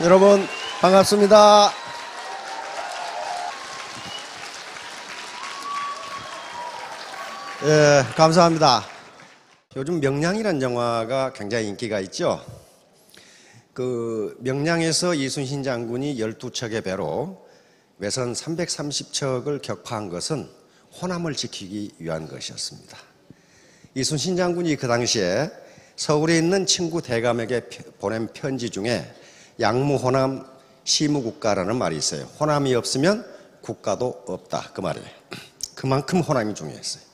여러분 반갑습니다. 감사합니다. 요즘 명량이라는 영화가 굉장히 인기가 있죠. 그 명량에서 이순신 장군이 12척의 배로 외선 330척을 격파한 것은 호남을 지키기 위한 것이었습니다. 이순신 장군이 그 당시에 서울에 있는 친구 대감에게 보낸 편지 중에 양무호남 시무국가라는 말이 있어요. 호남이 없으면 국가도 없다, 그 말이에요. 그만큼 호남이 중요했어요.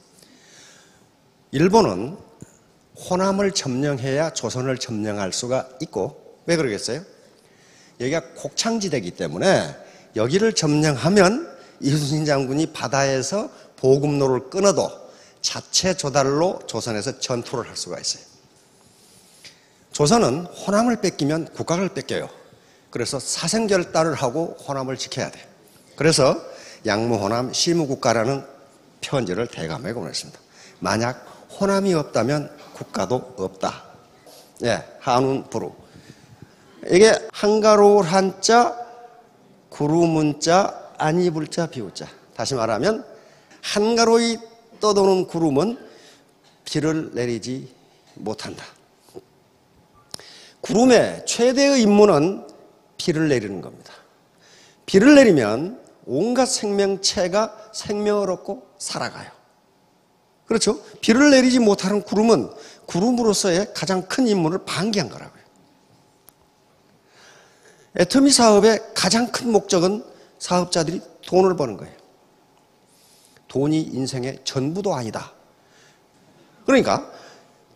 일본은 호남을 점령해야 조선을 점령할 수가 있고, 왜 그러겠어요? 여기가 곡창지대이기 때문에 여기를 점령하면 이순신 장군이 바다에서 보급로를 끊어도 자체 조달로 조선에서 전투를 할 수가 있어요. 조선은 호남을 뺏기면 국가를 뺏겨요. 그래서 사생결단을 하고 호남을 지켜야 돼요. 그래서 양무호남 시무국가라는 편지를 대감에게 보냈습니다. 만약 호남이 없다면 국가도 없다. 예, 한운부루. 이게 한가로울 한자, 구루문자, 안이불자, 비우자. 다시 말하면 한가로이 떠도는 구름은 비를 내리지 못한다. 구름의 최대의 임무는 비를 내리는 겁니다. 비를 내리면 온갖 생명체가 생명을 얻고 살아가요. 그렇죠? 비를 내리지 못하는 구름은 구름으로서의 가장 큰 임무를 방기한 거라고요. 애터미 사업의 가장 큰 목적은 사업자들이 돈을 버는 거예요. 돈이 인생의 전부도 아니다. 그러니까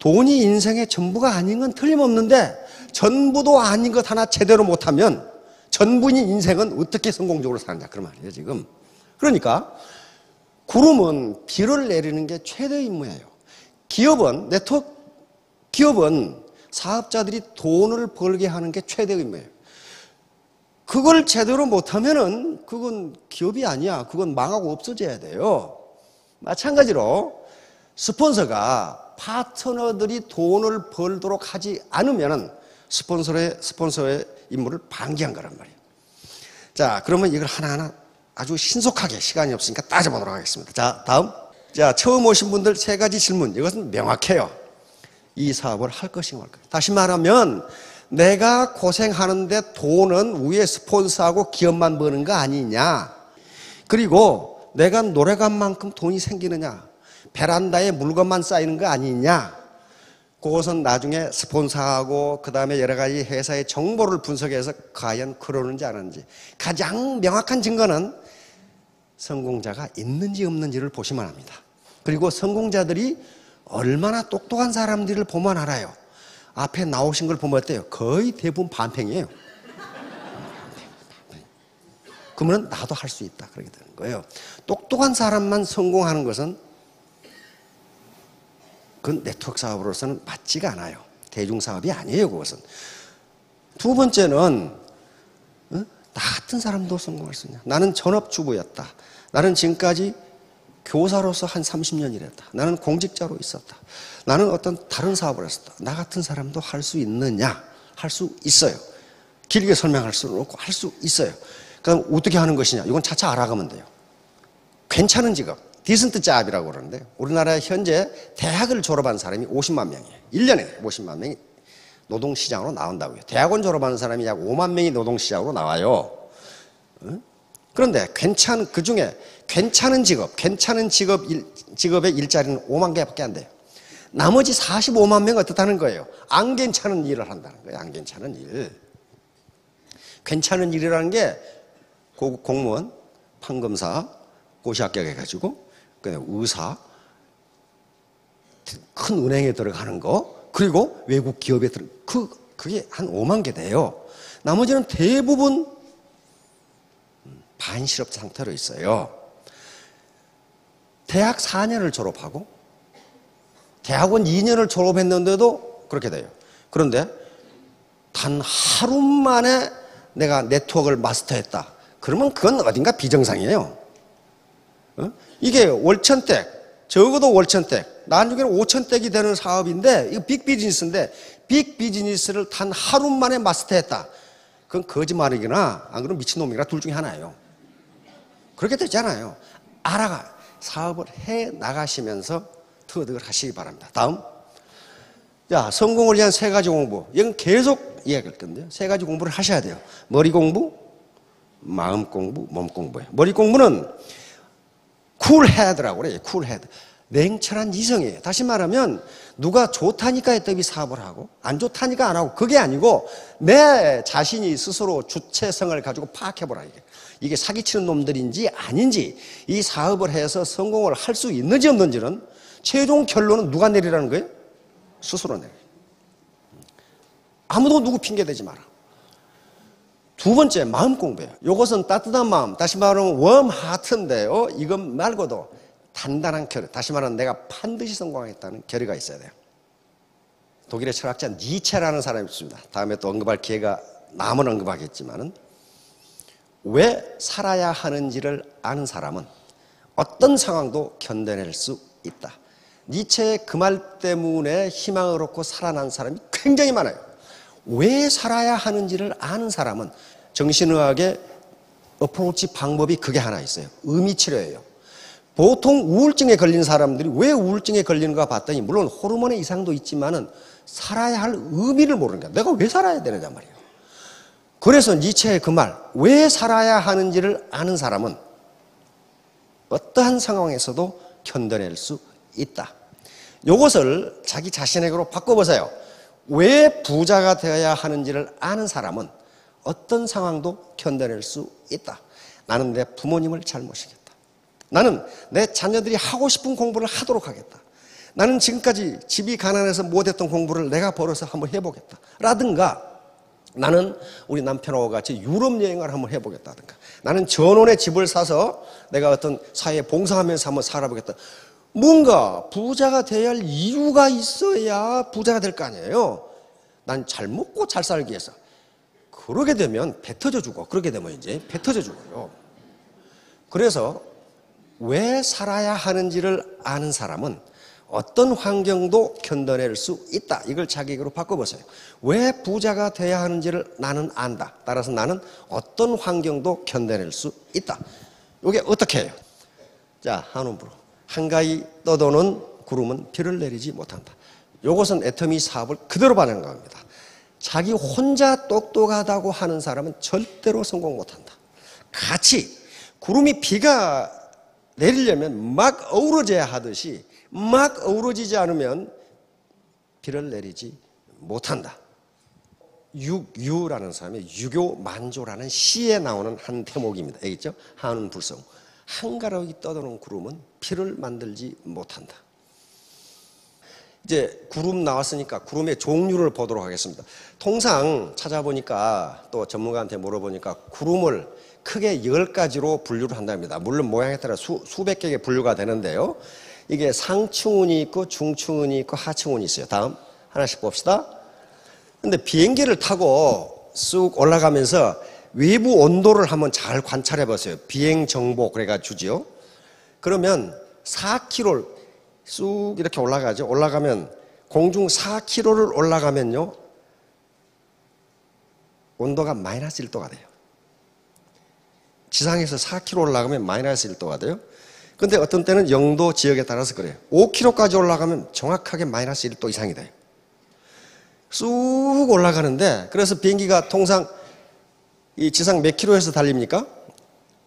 돈이 인생의 전부가 아닌 건 틀림없는데 전부도 아닌 것 하나 제대로 못하면 전부인 인생은 어떻게 성공적으로 사느냐, 그런 말이에요 지금. 그러니까 구름은 비를 내리는 게 최대의 임무예요. 기업은 사업자들이 돈을 벌게 하는 게 최대의 임무예요. 그걸 제대로 못하면은 그건 기업이 아니야. 그건 망하고 없어져야 돼요. 마찬가지로 스폰서가 파트너들이 돈을 벌도록 하지 않으면은 스폰서의 임무를 방기한 거란 말이에요. 자, 그러면 이걸 하나하나 아주 신속하게, 시간이 없으니까 따져보도록 하겠습니다. 자, 다음. 자, 처음 오신 분들 세 가지 질문. 이것은 명확해요. 이 사업을 할 것인가 말 것인가. 다시 말하면 내가 고생하는데 돈은 위에 스폰서하고 기업만 버는 거 아니냐. 그리고 내가 노래간만큼 돈이 생기느냐. 베란다에 물건만 쌓이는 거 아니냐. 그것은 나중에 스폰서하고 그 다음에 여러 가지 회사의 정보를 분석해서 과연 그러는지 안 하는지. 가장 명확한 증거는 성공자가 있는지 없는지를 보시면 합니다. 그리고 성공자들이 얼마나 똑똑한 사람들을 보면 알아요. 앞에 나오신 걸 보면 어때요? 거의 대부분 반팽이에요. 그러면 나도 할 수 있다, 그렇게 되는 거예요. 똑똑한 사람만 성공하는 것은 그건 네트워크 사업으로서는 맞지가 않아요. 대중사업이 아니에요, 그것은. 두 번째는 나 같은 사람도 성공할 수 있냐. 나는 전업주부였다. 나는 지금까지 교사로서 한 30년 일했다. 나는 공직자로 있었다. 나는 어떤 다른 사업을 했었다. 나 같은 사람도 할 수 있느냐? 할 수 있어요. 길게 설명할 수는 없고 할 수 있어요. 그럼 어떻게 하는 것이냐? 이건 차차 알아가면 돼요. 괜찮은 직업, 디센트 잡이라고 그러는데 우리나라에 현재 대학을 졸업한 사람이 50만 명이에요. 1년에 50만 명이 노동시장으로 나온다고요. 대학원 졸업하는 사람이 약 5만 명이 노동시장으로 나와요. 그런데 그중에 괜찮은 직업의 일자리는 5만 개밖에 안 돼요. 나머지 45만 명은 어떻다는 거예요? 안 괜찮은 일을 한다는 거예요. 안 괜찮은 일. 괜찮은 일이라는 게 공무원, 판검사, 고시 합격해가지고 의사, 큰 은행에 들어가는 거, 그리고 외국 기업에 그게 한 5만 개 돼요. 나머지는 대부분 반실업 상태로 있어요. 대학 4년을 졸업하고 대학원 2년을 졸업했는데도 그렇게 돼요. 그런데 단 하루 만에 내가 네트워크를 마스터했다. 그러면 그건 어딘가 비정상이에요. 이게 월천댁, 적어도 월천댁, 나중에는 5천댁이 되는 사업인데 이거 빅비즈니스인데 빅비즈니스를 단 하루 만에 마스터했다. 그건 거짓말이거나 안 그러면 미친놈이거나 둘 중에 하나예요. 그렇게 되잖아요. 알아가 사업을 해 나가시면서 터득을 하시기 바랍니다. 다음. 자, 성공을 위한 세 가지 공부. 이건 계속 이야기할 건데요. 세 가지 공부를 하셔야 돼요. 머리 공부, 마음 공부, 몸 공부예요. 머리 공부는 쿨헤드라고 그래요. 쿨헤드. 냉철한 이성이에요. 다시 말하면 누가 좋다니까 했더니 사업을 하고 안 좋다니까 안 하고 그게 아니고 내 자신이 스스로 주체성을 가지고 파악해보라. 이게 사기치는 놈들인지 아닌지 이 사업을 해서 성공을 할 수 있는지 없는지는 최종 결론은 누가 내리라는 거예요? 스스로 내려요. 아무도 누구 핑계대지 마라. 두 번째, 마음 공부예요. 이것은 따뜻한 마음, 다시 말하면 웜 하트인데요. 이것 말고도 단단한 결의, 다시 말하면 내가 반드시 성공하겠다는 결의가 있어야 돼요. 독일의 철학자 니체라는 사람이 있습니다. 다음에 또 언급할 기회가 나면 언급하겠지만은 왜 살아야 하는지를 아는 사람은 어떤 상황도 견뎌낼 수 있다. 니체의 그 말 때문에 희망을 얻고 살아난 사람이 굉장히 많아요. 왜 살아야 하는지를 아는 사람은 정신의학의 어프로치 방법이 그게 하나 있어요. 의미치료예요. 보통 우울증에 걸린 사람들이 왜 우울증에 걸리는가 봤더니 물론 호르몬의 이상도 있지만은 살아야 할 의미를 모르는 거야. 내가 왜 살아야 되느냐 말이에요. 그래서 니체의 그 말, 왜 살아야 하는지를 아는 사람은 어떠한 상황에서도 견뎌낼 수 있다. 이것을 자기 자신에게로 바꿔보세요. 왜 부자가 되어야 하는지를 아는 사람은 어떤 상황도 견뎌낼 수 있다. 나는 내 부모님을 잘 모시겠다. 나는 내 자녀들이 하고 싶은 공부를 하도록 하겠다. 나는 지금까지 집이 가난해서 못했던 공부를 내가 벌어서 한번 해보겠다. 라든가 나는 우리 남편하고 같이 유럽 여행을 한번 해보겠다든가 나는 전원의 집을 사서 내가 어떤 사회에 봉사하면서 한번 살아보겠다. 뭔가 부자가 돼야 할 이유가 있어야 부자가 될 거 아니에요. 난 잘 먹고 잘 살기 위해서. 그러게 되면 배 터져 죽어. 그러게 되면 이제 배 터져 죽어요. 그래서 왜 살아야 하는지를 아는 사람은 어떤 환경도 견뎌낼 수 있다. 이걸 자기에게로 바꿔보세요. 왜 부자가 돼야 하는지를 나는 안다. 따라서 나는 어떤 환경도 견뎌낼 수 있다. 이게 어떻게 해요? 자, 한음부로. 한가히 떠도는 구름은 비를 내리지 못한다. 이것은 애터미 사업을 그대로 반영한 겁니다. 자기 혼자 똑똑하다고 하는 사람은 절대로 성공 못한다. 같이 구름이 비가 내리려면 막 어우러져야 하듯이 막 어우러지지 않으면 비를 내리지 못한다. 육유라는 사람의 유교 만조라는 시에 나오는 한 대목입니다. 알겠죠? 한운 불성. 한가롭게 떠도는 구름은 비를 만들지 못한다. 이제 구름 나왔으니까 구름의 종류를 보도록 하겠습니다. 통상 찾아보니까 또 전문가한테 물어보니까 구름을 크게 10가지로 분류를 한답니다. 물론 모양에 따라 수백 개의 분류가 되는데요. 이게 상층운이 있고 중층운이 있고 하층운이 있어요. 다음 하나씩 봅시다. 근데 비행기를 타고 쑥 올라가면서 외부 온도를 한번 잘 관찰해 보세요. 비행 정보 그래가 주지요. 그러면 4km를 쑥 이렇게 올라가죠. 올라가면 공중 4km를 올라가면요. 온도가 마이너스 1도가 돼요. 지상에서 4km 올라가면 마이너스 1도가 돼요. 근데 어떤 때는 영도 지역에 따라서 그래요. 5km까지 올라가면 정확하게 마이너스 1도 이상이 돼요. 쑥 올라가는데 그래서 비행기가 통상 이 지상 몇 킬로에서 달립니까?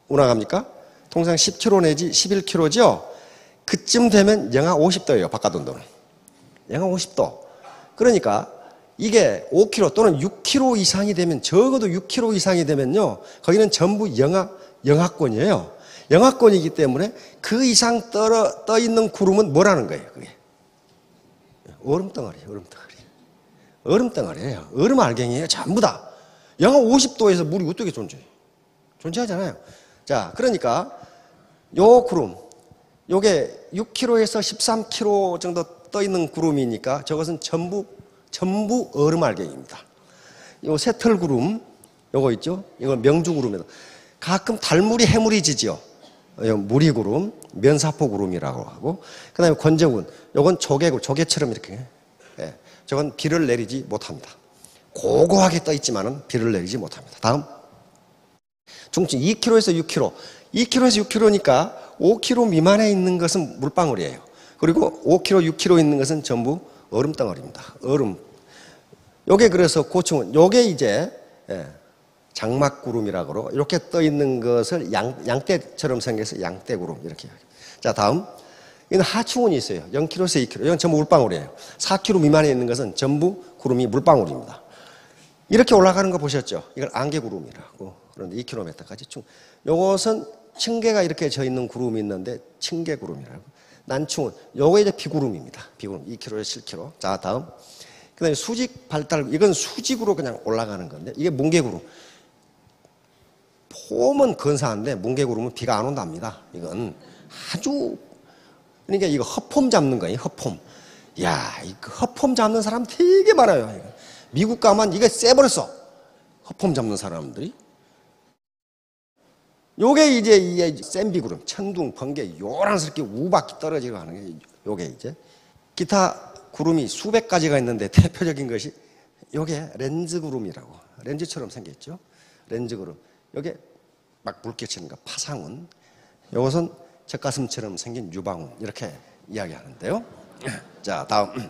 운항합니까? 통상 10km 내지 11km죠? 그쯤 되면 영하 50도예요. 바깥 온도는. 영하 50도. 그러니까 이게 5km 또는 6km 이상이 되면 적어도 6km 이상이 되면요. 거기는 전부 영하권이에요. 영하권이기 때문에 그 이상 떠 있는 구름은 뭐라는 거예요? 그게 얼음덩어리, 얼음덩어리. 얼음덩어리예요. 얼음 알갱이에요. 전부 다. 영하 50도에서 물이 어떻게 존재해요? 존재하잖아요. 자, 그러니까 요 구름, 요게 6km에서 13km 정도 떠 있는 구름이니까 저것은 전부 얼음 알갱이입니다. 요 새털 구름, 요거 있죠? 이건 명주 구름이다. 가끔 달물이 해물이 지죠. 무리 구름, 면사포 구름이라고 하고, 그 다음에 권정운, 요건 조개처럼 이렇게. 예, 저건 비를 내리지 못합니다. 고고하게 떠 있지만은 비를 내리지 못합니다. 다음. 중층 2km에서 6km. 2km에서 6km니까 5km 미만에 있는 것은 물방울이에요. 그리고 5km, 6km 있는 것은 전부 얼음 덩어리입니다. 얼음. 요게 그래서 고층은, 요게 이제, 장막구름이라고 이렇게 떠 있는 것을 양떼처럼 생겨서 양떼구름 이렇게 이야기합니다. 자, 다음. 이건 하층원이 있어요. 0km에서 2km. 이건 전부 물방울이에요. 4km 미만에 있는 것은 전부 구름이 물방울입니다. 이렇게 올라가는 거 보셨죠? 이걸 안개구름이라고. 그런데 2km까지 층. 요것은 층계가 이렇게 져 있는 구름이 있는데 층계구름이라고. 난충은 요거 이제 비구름입니다. 비구름 2km에서 7km. 자, 다음. 그다음에 수직 발달. 이건 수직으로 그냥 올라가는 건데 이게 뭉게구름. 폼은 근사한데 뭉게구름은 비가 안 온답니다. 이건 아주 그러니까 이거 허폼 잡는 거예요. 허폼. 야, 이거 허폼 잡는 사람 되게 많아요. 이거. 미국 가면 이게 쎄버렸어. 허폼 잡는 사람들이. 요게 이제 이 센비구름, 천둥, 번개, 요란스럽게 우박이 떨어지고 하는 게 요게 이제 기타 구름이 수백 가지가 있는데 대표적인 것이 요게 렌즈구름이라고. 렌즈처럼 생겼죠. 렌즈구름. 요게 막 물결치는 거 파상운. 요것은 젖가슴처럼 생긴 유방운. 이렇게 이야기하는데요. 자, 다음.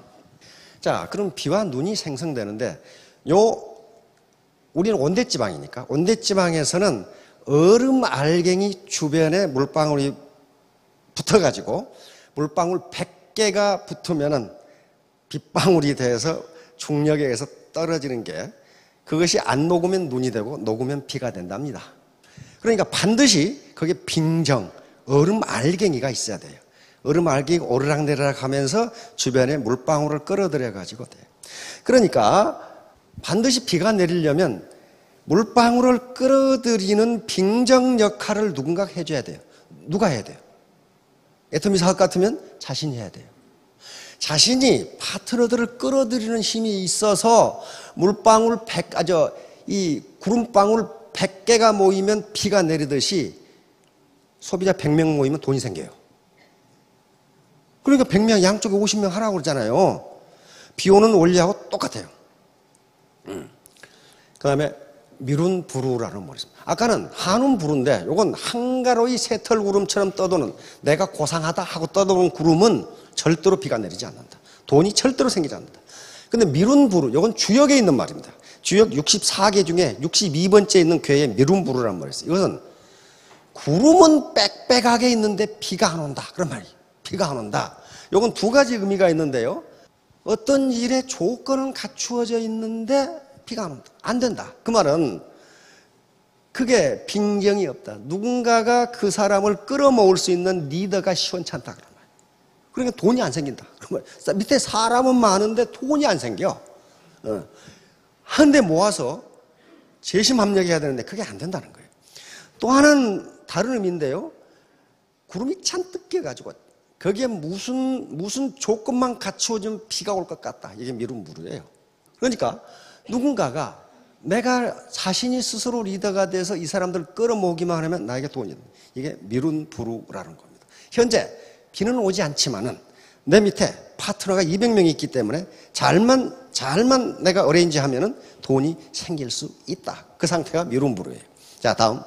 자, 그럼 비와 눈이 생성되는데 우리는 온대지방이니까 온대지방에서는 얼음 알갱이 주변에 물방울이 붙어가지고 물방울 100개가 붙으면은 빗방울이 돼서 중력에 의해서 떨어지는 게 그것이 안 녹으면 눈이 되고 녹으면 비가 된답니다. 그러니까 반드시 거기에 빙정, 얼음 알갱이가 있어야 돼요. 얼음 알갱이가 오르락내리락 하면서 주변에 물방울을 끌어들여 가지고 돼요. 그러니까 반드시 비가 내리려면 물방울을 끌어들이는 빙정 역할을 누군가 해줘야 돼요. 누가 해야 돼요? 애터미 사업 같으면 자신이 해야 돼요. 자신이 파트너들을 끌어들이는 힘이 있어서 물방울 이 구름방울 100개가 모이면 비가 내리듯이 소비자 100명 모이면 돈이 생겨요. 그러니까 100명 양쪽에 50명 하라고 그러잖아요. 비 오는 원리하고 똑같아요. 그 다음에 미룬부루라는 말이 있습니다. 아까는 한운부루인데 이건 한가로이 새털구름처럼 떠도는 내가 고상하다 하고 떠도는 구름은 절대로 비가 내리지 않는다. 돈이 절대로 생기지 않는다. 근데 미룬부루, 이건 주역에 있는 말입니다. 주역 64개 중에 62번째에 있는 괴에 미룬부루라는 말이 있어요. 이것은 구름은 빽빽하게 있는데 비가 안 온다. 그런 말이에요. 비가 안 온다. 이건 두 가지 의미가 있는데요. 어떤 일의 조건은 갖추어져 있는데 비가 안 온다. 안 된다. 그 말은 그게 빙정이 없다. 누군가가 그 사람을 끌어모을 수 있는 리더가 시원찮다. 그런 말이에요. 그러니까 돈이 안 생긴다. 그런 말이에요. 밑에 사람은 많은데 돈이 안 생겨. 한 대 모아서 재심합력해야 되는데 그게 안 된다는 거예요. 또 하나는 다른 의미인데요. 구름이 잔뜩 껴가지고 거기에 무슨 조건만 갖추어지면 비가 올 것 같다. 이게 미룬부루예요. 그러니까 누군가가 내가 자신이 스스로 리더가 돼서 이 사람들 끌어모으기만 하면 나에게 돈이 된다. 이게 미룬부루라는 겁니다. 현재 비는 오지 않지만은 내 밑에 파트너가 200명이 있기 때문에 잘만 내가 어레인지 하면은 돈이 생길 수 있다. 그 상태가 미룬부루예요. 자, 다음.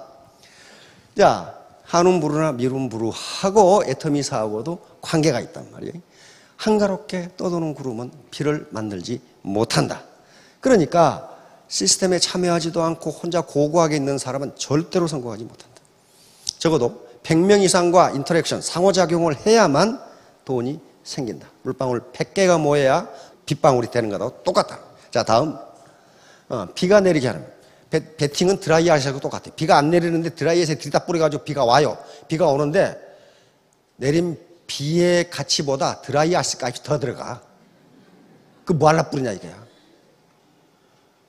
자, 한운부루나 미룬부루하고 애터미사하고도 관계가 있단 말이에요. 한가롭게 떠도는 구름은 비를 만들지 못한다. 그러니까 시스템에 참여하지도 않고 혼자 고고하게 있는 사람은 절대로 성공하지 못한다. 적어도 100명 이상과 인터랙션, 상호작용을 해야만 돈이 생긴다. 물방울 100개가 모여야 빗방울이 되는 거하고 똑같다. 자, 다음. 비가 내리게 하는 거예요. 배팅은 드라이아이스하고 똑같아요. 비가 안 내리는데 드라이아이스에 들이다 뿌려가지고 비가 와요. 비가 오는데 내린 비의 가치보다 드라이아이스 값이 더 들어가. 그 뭐 하려 뿌리냐 이거야.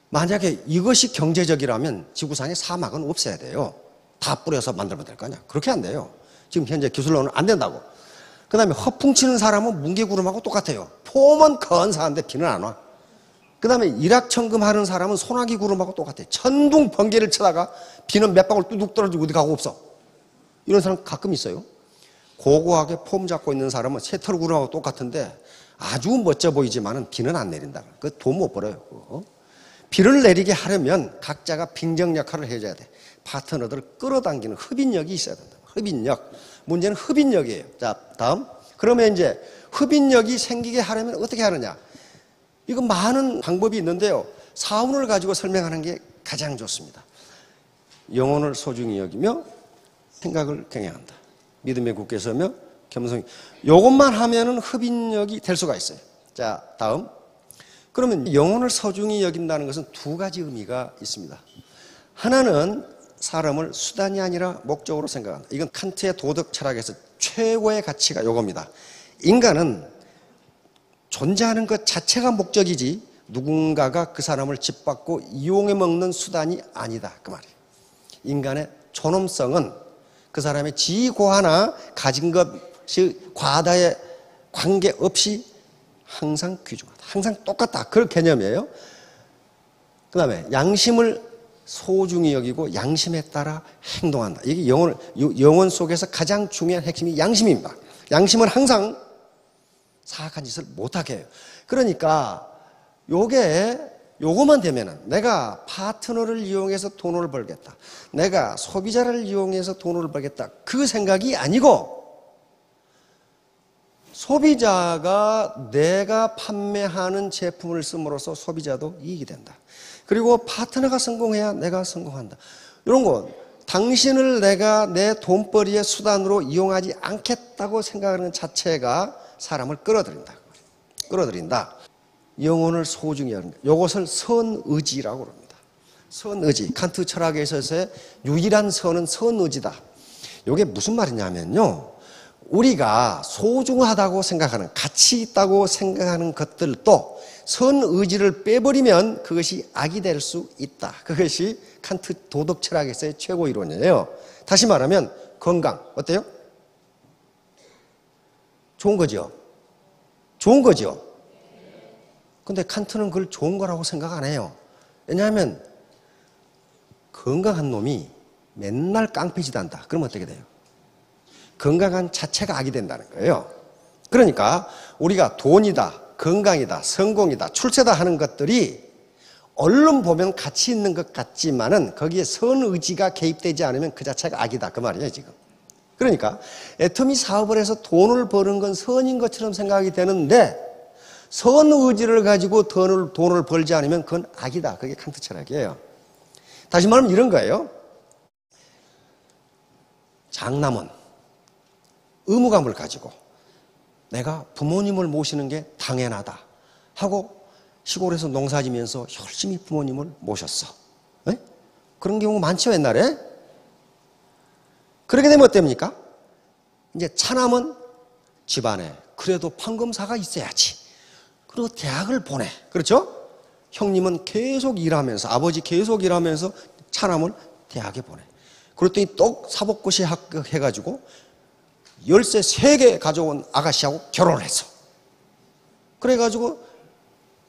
만약에 이것이 경제적이라면 지구상에 사막은 없애야 돼요. 다 뿌려서 만들면 될 거 아니야. 그렇게 안 돼요. 지금 현재 기술로는 안 된다고. 그 다음에 허풍 치는 사람은 뭉게구름하고 똑같아요. 폼은 건사한데 비는 안 와. 그 다음에 일확천금 하는 사람은 소나기 구름하고 똑같아요. 천둥 번개를 쳐다가 비는 몇 방울 뚜둑 떨어지고 어디 가고 없어. 이런 사람 가끔 있어요. 고고하게 폼 잡고 있는 사람은 새털 구름하고 똑같은데 아주 멋져 보이지만은 비는 안 내린다. 그 돈 못 벌어요. 비를 내리게 하려면 각자가 빙정 역할을 해줘야 돼. 파트너들을 끌어당기는 흡인력이 있어야 된다. 흡인력. 문제는 흡인력이에요. 자, 다음. 그러면 이제 흡인력이 생기게 하려면 어떻게 하느냐? 이거 많은 방법이 있는데요. 사운을 가지고 설명하는 게 가장 좋습니다. 영혼을 소중히 여기며 생각을 경외한다. 믿음에 굳게 서며 겸손히. 이것만 하면은 흡인력이 될 수가 있어요. 자, 다음. 그러면 영혼을 소중히 여긴다는 것은 두 가지 의미가 있습니다. 하나는 사람을 수단이 아니라 목적으로 생각한다. 이건 칸트의 도덕 철학에서 최고의 가치가 이겁니다. 인간은 존재하는 것 자체가 목적이지 누군가가 그 사람을 짓밟고 이용해 먹는 수단이 아니다. 그 말이에요. 인간의 존엄성은 그 사람의 지고하나 가진 것이 과다에 관계없이 항상 귀중하다. 항상 똑같다. 그런 개념이에요. 그 다음에 양심을 소중히 여기고 양심에 따라 행동한다. 이게 영혼 속에서 가장 중요한 핵심이 양심입니다. 양심은 항상 사악한 짓을 못하게 해요. 그러니까 요거만 되면은 내가 파트너를 이용해서 돈을 벌겠다. 내가 소비자를 이용해서 돈을 벌겠다. 그 생각이 아니고 소비자가 내가 판매하는 제품을 씀으로써 소비자도 이익이 된다. 그리고 파트너가 성공해야 내가 성공한다. 이런 거 당신을 내가 내 돈벌이의 수단으로 이용하지 않겠다고 생각하는 자체가 사람을 끌어들인다. 영혼을 소중히 하는 것. 이것을 선의지라고 합니다. 선의지. 칸트 철학에 있어서의 유일한 선은 선의지다. 이게 무슨 말이냐면요. 우리가 소중하다고 생각하는, 가치 있다고 생각하는 것들도 선의지를 빼버리면 그것이 악이 될 수 있다. 그것이 칸트 도덕 철학에서의 최고 이론이에요. 다시 말하면 건강. 어때요? 좋은 거죠? 좋은 거죠? 근데 칸트는 그걸 좋은 거라고 생각 안 해요. 왜냐하면 건강한 놈이 맨날 깡패짓 한다. 그러면 어떻게 돼요? 건강한 자체가 악이 된다는 거예요. 그러니까 우리가 돈이다, 건강이다, 성공이다, 출세다 하는 것들이 얼른 보면 가치 있는 것 같지만은 거기에 선의지가 개입되지 않으면 그 자체가 악이다. 그 말이에요, 지금. 그러니까 애터미 사업을 해서 돈을 버는 건 선인 것처럼 생각이 되는데 선의지를 가지고 돈을 벌지 않으면 그건 악이다. 그게 칸트 철학이에요. 다시 말하면 이런 거예요. 장남은 의무감을 가지고 내가 부모님을 모시는 게 당연하다 하고 시골에서 농사지면서 열심히 부모님을 모셨어. 네? 그런 경우 많죠, 옛날에. 그렇게 되면 어떻습니까? 이제 차남은 집안에 그래도 판검사가 있어야지. 그리고 대학을 보내. 그렇죠? 형님은 계속 일하면서, 아버지 계속 일하면서 차남을 대학에 보내. 그랬더니 또 사법고시 합격해가지고 열쇠 3개 가져온 아가씨하고 결혼을 했어. 그래가지고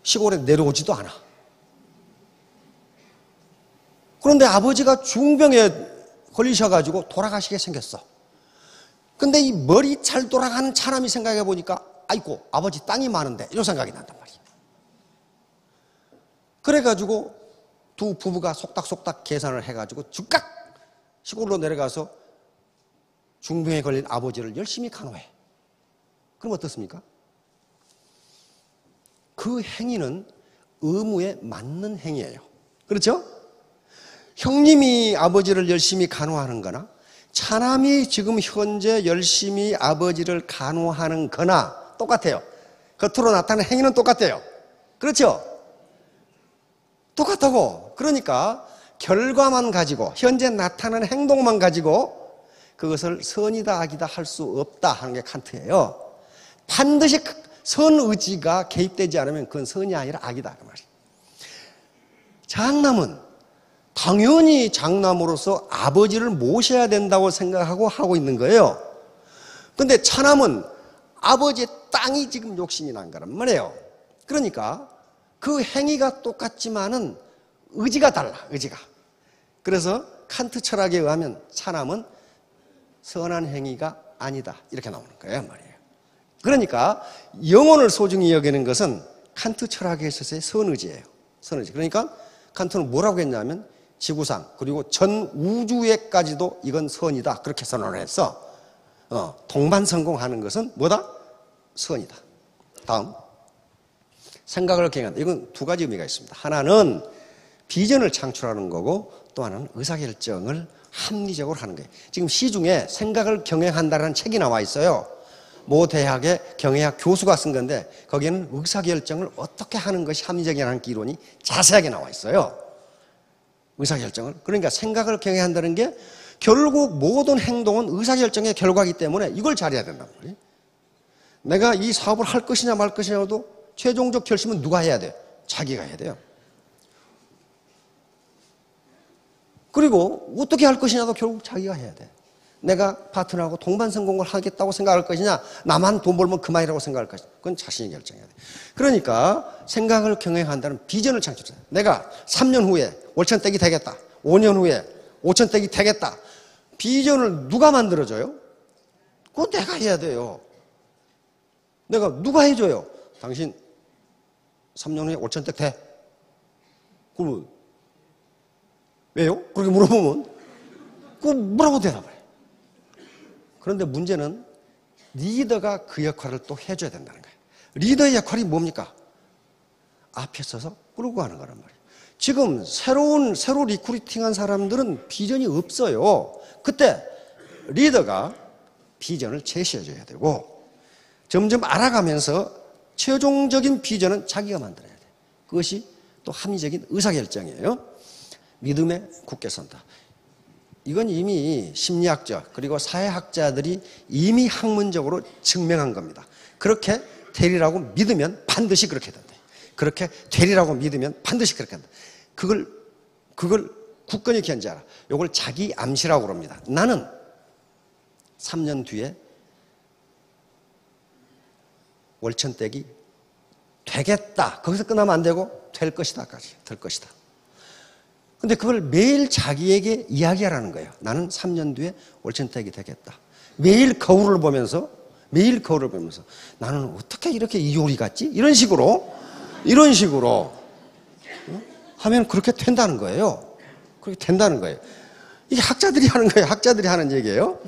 시골에 내려오지도 않아. 그런데 아버지가 중병에 걸리셔가지고 돌아가시게 생겼어. 근데 이 머리 잘 돌아가는 차남이 생각해 보니까 아이고 아버지 땅이 많은데 이런 생각이 난단 말이야. 그래가지고 두 부부가 속닥속닥 계산을 해가지고 즉각 시골로 내려가서 중병에 걸린 아버지를 열심히 간호해. 그럼 어떻습니까? 그 행위는 의무에 맞는 행위예요. 그렇죠? 형님이 아버지를 열심히 간호하는 거나 차남이 지금 현재 열심히 아버지를 간호하는 거나 똑같아요. 겉으로 나타나는 행위는 똑같아요. 그렇죠? 똑같다고. 그러니까 결과만 가지고 현재 나타나는 행동만 가지고 그것을 선이다 악이다 할 수 없다 하는 게 칸트예요. 반드시 선의지가 개입되지 않으면 그건 선이 아니라 악이다 그 말이에요. 장남은 당연히 장남으로서 아버지를 모셔야 된다고 생각하고 하고 있는 거예요. 그런데 차남은 아버지의 땅이 지금 욕심이 난 거란 말이에요. 그러니까 그 행위가 똑같지만은 의지가 달라. 의지가. 그래서 칸트 철학에 의하면 차남은 선한 행위가 아니다. 이렇게 나오는 거예요 말이에요. 그러니까 영혼을 소중히 여기는 것은 칸트 철학에 있어서의 선의지예요. 선의지. 그러니까 칸트는 뭐라고 했냐면 지구상 그리고 전 우주에까지도 이건 선이다. 그렇게 선언을 했어. 동반성공하는 것은 뭐다? 선이다. 다음. 생각을 경영한다. 이건 두 가지 의미가 있습니다. 하나는 비전을 창출하는 거고 또 하나는 의사결정을 합리적으로 하는 거예요. 지금 시중에 생각을 경영한다라는 책이 나와 있어요. 모 대학의 경영학 교수가 쓴 건데 거기에는 의사결정을 어떻게 하는 것이 합리적이라는 이론이 자세하게 나와 있어요. 의사결정을. 그러니까 생각을 경영한다는 게 결국 모든 행동은 의사결정의 결과이기 때문에 이걸 잘해야 된단 말이에요. 내가 이 사업을 할 것이냐 말 것이냐도 최종적 결심은 누가 해야 돼요? 자기가 해야 돼요. 그리고 어떻게 할 것이냐도 결국 자기가 해야 돼. 내가 파트너하고 동반성공을 하겠다고 생각할 것이냐, 나만 돈 벌면 그만이라고 생각할 것이냐, 그건 자신이 결정해야 돼. 그러니까 생각을 경영한다는 비전을 창출해. 내가 3년 후에 월천댁이 되겠다. 5년 후에 5천댁이 되겠다. 비전을 누가 만들어줘요? 그건 내가 해야 돼요. 내가 누가 해줘요? 당신 3년 후에 5천댁 돼. 그러면 왜요? 그렇게 물어보면 그건 뭐라고 대답을 해. 그런데 문제는 리더가 그 역할을 또 해줘야 된다는 거예요. 리더의 역할이 뭡니까? 앞에 서서 끌고 가는 거란 말이에요. 지금 새로 리크루팅한 사람들은 비전이 없어요. 그때 리더가 비전을 제시해줘야 되고 점점 알아가면서 최종적인 비전은 자기가 만들어야 돼. 그것이 또 합리적인 의사결정이에요. 믿음에 굳게 선다. 이건 이미 심리학자 그리고 사회학자들이 이미 학문적으로 증명한 겁니다. 그렇게 되리라고 믿으면 반드시 그렇게 된다. 그렇게 되리라고 믿으면 반드시 그렇게 된다. 그걸 굳건히 견지하라. 이걸 자기 암시라고 그럽니다. 나는 3년 뒤에 월천댁이 되겠다. 거기서 끝나면 안 되고 될 것이다까지. 될 것이다. 근데 그걸 매일 자기에게 이야기하라는 거예요. 나는 3년 뒤에 월천댁이 되겠다. 매일 거울을 보면서 나는 어떻게 이렇게 이효리 같지? 이런 식으로 하면 그렇게 된다는 거예요. 그렇게 된다는 거예요. 이게 학자들이 하는 거예요. 학자들이 하는 얘기예요.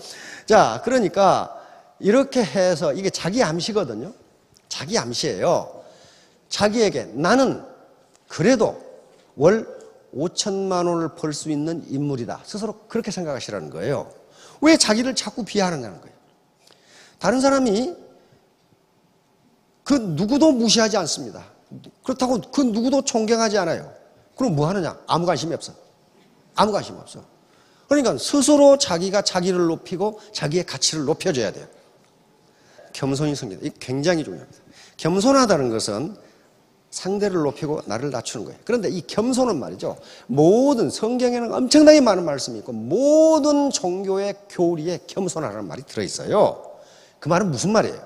자, 그러니까 이렇게 해서 이게 자기 암시거든요. 자기 암시예요. 자기에게 나는 그래도 월 5천만 원을 벌 수 있는 인물이다. 스스로 그렇게 생각하시라는 거예요. 왜 자기를 자꾸 비하하느냐는 거예요. 다른 사람이 그 누구도 무시하지 않습니다. 그렇다고 그 누구도 존경하지 않아요. 그럼 뭐 하느냐? 아무 관심이 없어. 아무 관심이 없어. 그러니까 스스로 자기가 자기를 높이고 자기의 가치를 높여줘야 돼요. 겸손이 생긴다. 이게 굉장히 중요합니다. 겸손하다는 것은 상대를 높이고 나를 낮추는 거예요. 그런데 이 겸손은 말이죠. 모든 성경에는 엄청나게 많은 말씀이 있고 모든 종교의 교리에 겸손하라는 말이 들어있어요. 그 말은 무슨 말이에요?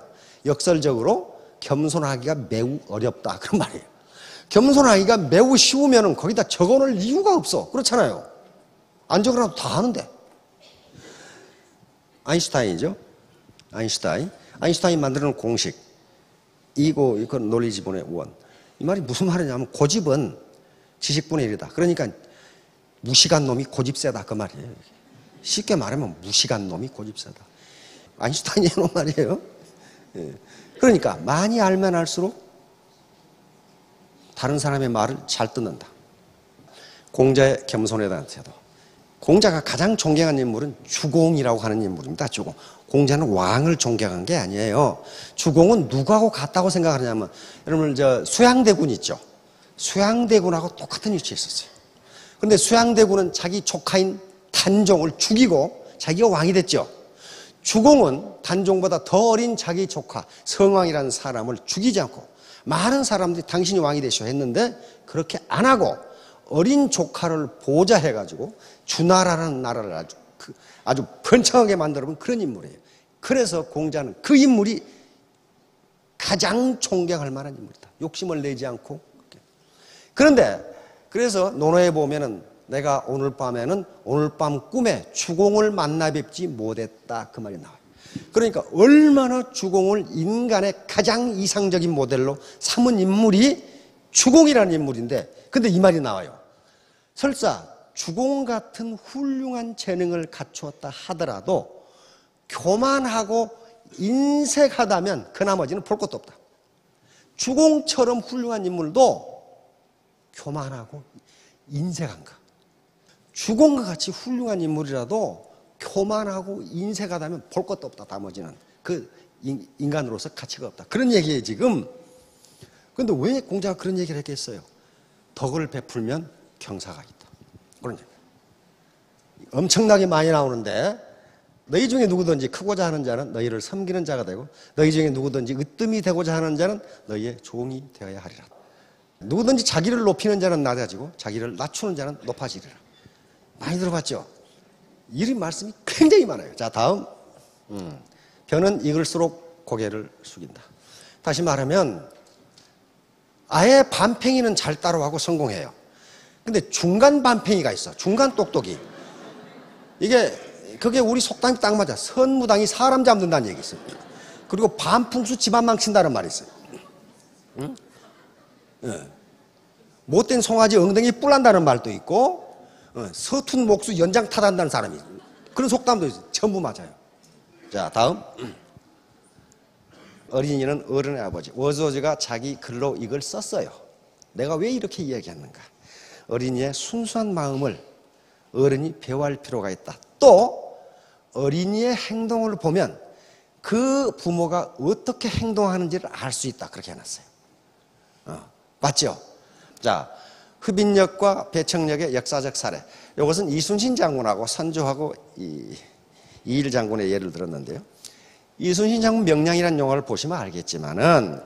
역설적으로 겸손하기가 매우 어렵다. 그런 말이에요. 겸손하기가 매우 쉬우면 거기다 적어놓을 이유가 없어. 그렇잖아요. 안 적어놔도 다 하는데. 아인슈타인이죠. 아인슈타인이 만드는 공식. 이건 논리지분의 원. 이 말이 무슨 말이냐면 고집은 지식분의 1이다. 그러니까 무식한 놈이 고집 세다. 그 말이에요. 쉽게 말하면 무식한 놈이 고집 세다. 아인슈타인이 해놓은 말이에요. 그러니까 많이 알면 알수록 다른 사람의 말을 잘 듣는다. 공자의 겸손에 대한 태도. 공자가 가장 존경한 인물은 주공이라고 하는 인물입니다. 주공. 공자는 왕을 존경한 게 아니에요. 주공은 누구하고 같다고 생각하냐면 여러분 수양대군 있죠. 수양대군하고 똑같은 위치에 있었어요. 그런데 수양대군은 자기 조카인 단종을 죽이고 자기가 왕이 됐죠. 주공은 단종보다 더 어린 자기 조카 성왕이라는 사람을 죽이지 않고 많은 사람들이 당신이 왕이 되시오 했는데 그렇게 안 하고 어린 조카를 보좌해가지고 주나라라는 나라를 아주 번창하게 만들어본 그런 인물이에요. 그래서 공자는 그 인물이 가장 존경할 만한 인물이다. 욕심을 내지 않고. 그런데 그래서 논어에 보면은 내가 오늘 밤 꿈에 주공을 만나 뵙지 못했다. 그 말이 나와요. 그러니까 얼마나 주공을 인간의 가장 이상적인 모델로 삼은 인물이 주공이라는 인물인데 근데 이 말이 나와요. 설사 주공 같은 훌륭한 재능을 갖추었다 하더라도 교만하고 인색하다면 그 나머지는 볼 것도 없다. 주공처럼 훌륭한 인물도 교만하고 인색한가. 주공과 같이 훌륭한 인물이라도 교만하고 인색하다면 볼 것도 없다. 나머지는 그 인간으로서 가치가 없다. 그런 얘기예요 지금. 그런데 왜 공자가 그런 얘기를 했겠어요? 덕을 베풀면 경사가 있다. 그런 얘기. 엄청나게 많이 나오는데 너희 중에 누구든지 크고자 하는 자는 너희를 섬기는 자가 되고 너희 중에 누구든지 으뜸이 되고자 하는 자는 너희의 종이 되어야 하리라. 누구든지 자기를 높이는 자는 낮아지고 자기를 낮추는 자는 높아지리라. 많이 들어봤죠? 이 말씀이 굉장히 많아요. 자, 다음. 벼는 익을수록 고개를 숙인다. 다시 말하면 아예 반팽이는 잘 따라가고 성공해요. 근데 중간 반팽이가 있어. 중간 똑똑이. 그게 우리 속담이 딱 맞아. 선무당이 사람 잡는다는 얘기 있어요. 그리고 반풍수 집안 망친다는 말이 있어요. 응? 네. 못된 송아지 엉덩이 뿔난다는 말도 있고 서툰 목수 연장 타단다는 사람이 있어요. 그런 속담도 있어요. 전부 맞아요. 자, 다음. 어린이는 어른의 아버지. 워즈워즈가 자기 글로 이걸 썼어요. 내가 왜 이렇게 이야기했는가. 어린이의 순수한 마음을 어른이 배워할 필요가 있다. 또 어린이의 행동을 보면 그 부모가 어떻게 행동하는지를 알 수 있다. 그렇게 해놨어요. 맞죠? 자, 흡인역과 배청역의 역사적 사례. 이것은 이순신 장군하고 선조하고 이일 장군의 예를 들었는데요. 이순신 장군 명량이라는 영화를 보시면 알겠지만은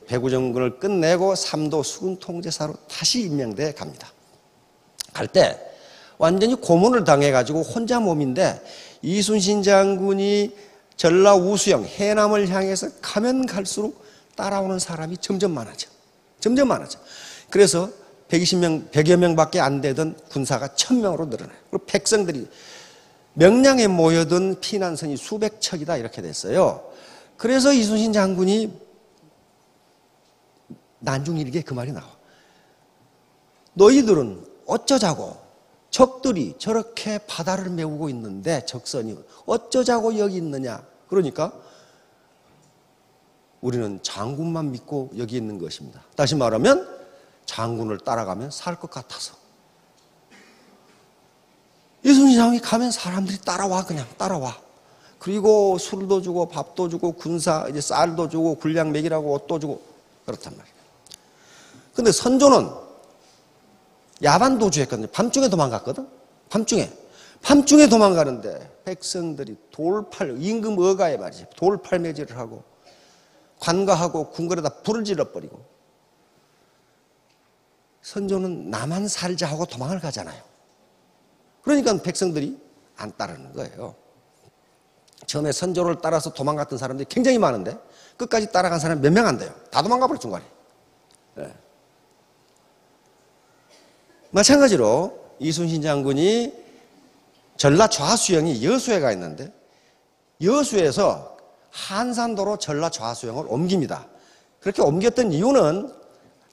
배구정군을 끝내고 삼도 수군 통제사로 다시 임명돼 갑니다. 갈 때 완전히 고문을 당해가지고 혼자 몸인데 이순신 장군이 전라 우수영 해남을 향해서 가면 갈수록 따라오는 사람이 점점 많아져. 점점 많아져. 그래서 120명, 100여 명밖에 안 되던 군사가 1000명으로 늘어나요. 그리고 백성들이 명량에 모여든 피난선이 수백 척이다 이렇게 됐어요. 그래서 이순신 장군이 난중일기에 그 말이 나와. 너희들은 어쩌자고 적들이 저렇게 바다를 메우고 있는데 적선이 어쩌자고 여기 있느냐. 그러니까 우리는 장군만 믿고 여기 있는 것입니다. 다시 말하면 장군을 따라가면 살 것 같아서. 이순신 장군이 가면 사람들이 따라와. 그냥 따라와. 그리고 술도 주고 밥도 주고 군사 이제 쌀도 주고 군량 먹이라고 옷도 주고 그렇단 말이에요. 근데 선조는 야반도주했거든요. 밤중에 도망갔거든. 밤중에 도망가는데 백성들이 임금 어가에 말이지 돌팔매질을 하고 관가하고 궁궐에다 불을 질러버리고 선조는 나만 살자 하고 도망을 가잖아요. 그러니까 백성들이 안 따르는 거예요. 처음에 선조를 따라서 도망갔던 사람들이 굉장히 많은데 끝까지 따라간 사람이 몇 명 안 돼요. 다 도망가버려 중간에. 네. 마찬가지로 이순신 장군이 전라 좌수영이 여수에 가 있는데 여수에서 한산도로 전라 좌수영을 옮깁니다. 그렇게 옮겼던 이유는